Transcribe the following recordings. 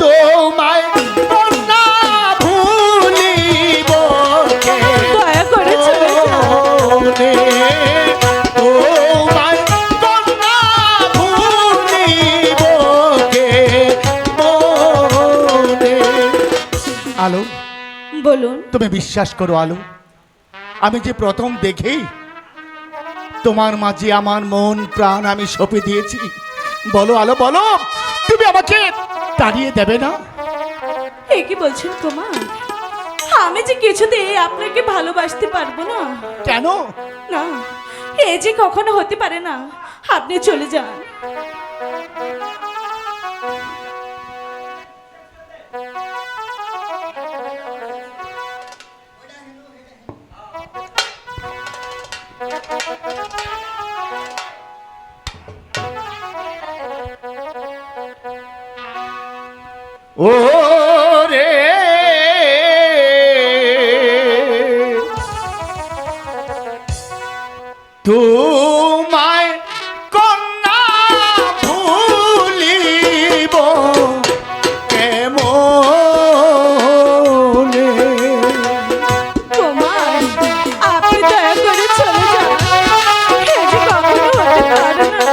তোমায় কন্যা ভুলিব কে দয়া করে চলে যাও। মনে। তোমায় কন্যা ভুলিব কে মনে। আলো, বলুন। তুমি বিশ্বাস করো আলো, আমি যে প্রথম দেখেই তোমার মাঝে আমার মন প্রাণ আমি সঁপে দিয়েছি। বলো আলো, বলো তুমি আমাকে তাড়িয়ে দেবে না? এ কি বলছেন কুমার? আমি যে কিছুতেই আপনাকে ভালোবাসতে পারবো না। কেন? না, এ যে কখনো হতে পারে না। আপনি চলে যান। ও রে তোমায় কন্যা ভুলিব কেমনে। কুমার, আপনি দয়া করে চলে যান। এ যে কখনো হতে পারে না।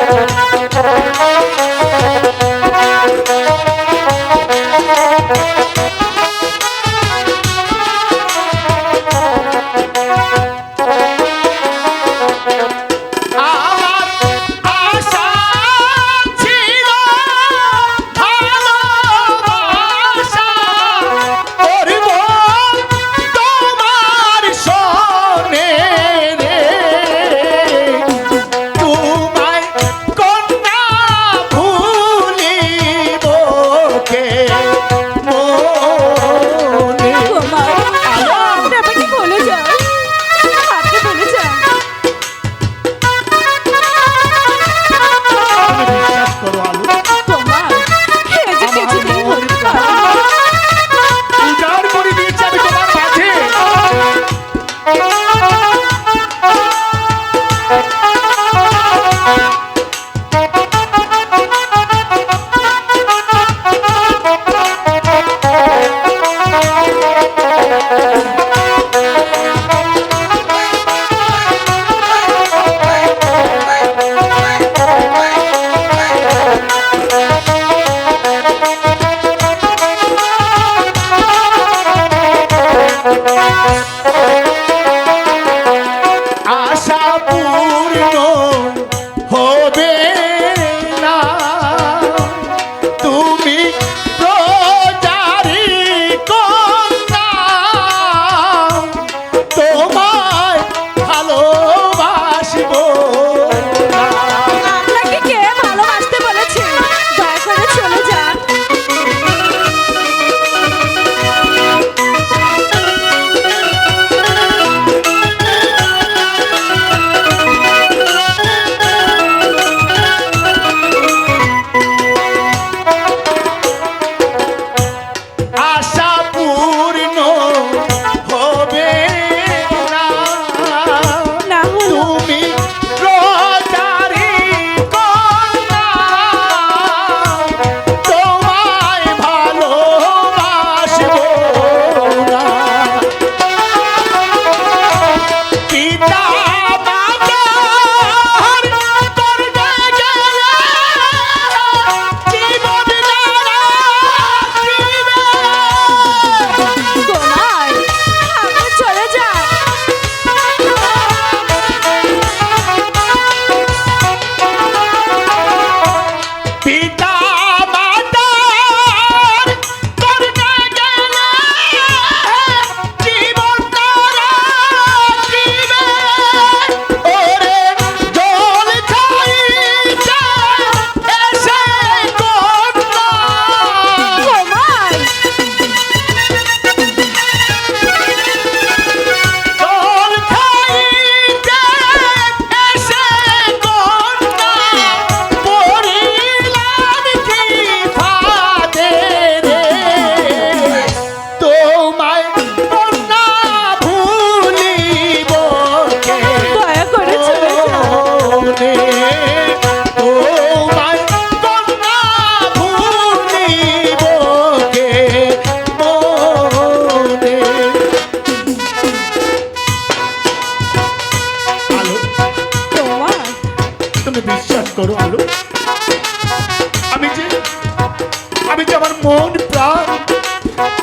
মন প্রাণ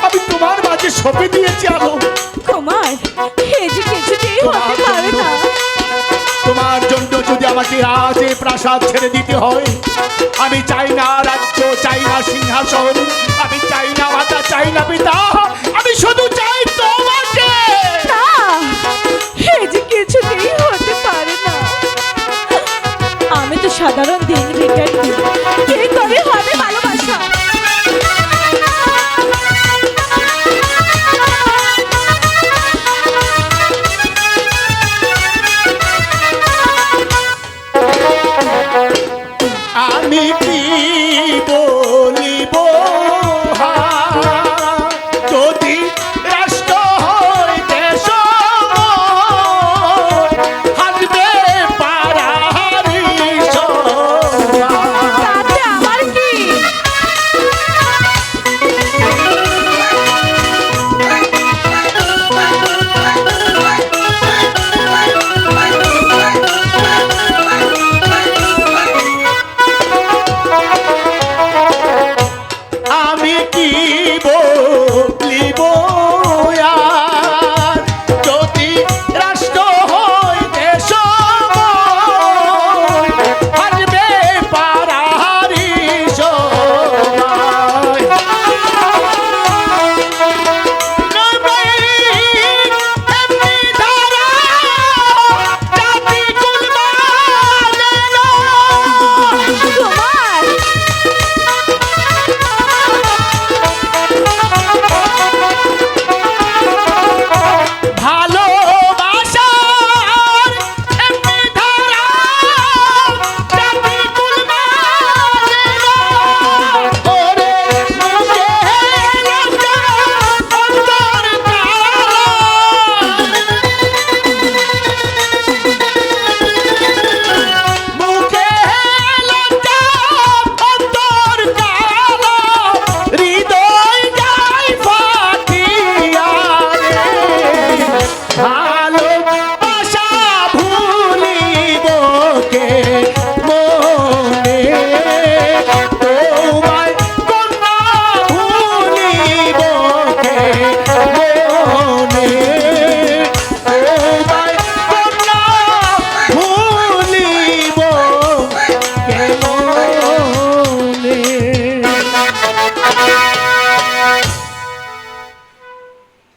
আমি তোমার মাঝে সঁপে দিয়েছি আলো। কুমার এই যে কিছুতেই হতে পারে না। তোমার জন্য যদি আমাকে আজ এই প্রাসাদ ছেড়ে দিতে হয়, আমি চাই না রাজ্য, চাই না সিংহাসন, আমি চাই না মাতা, চাই না পিতা, আমি শুধু চাই তোমাকে। না, এই যে কিছুতেই হতে পারে না। আমি তো সাধারণ দিন ভিখারি, কে করে হবে ভালোবাসা? আমি কি বলিব যদি রাষ্ট্র হইতে হাসবে পারাহারি তাতে আমার কি? আমি কি বলিব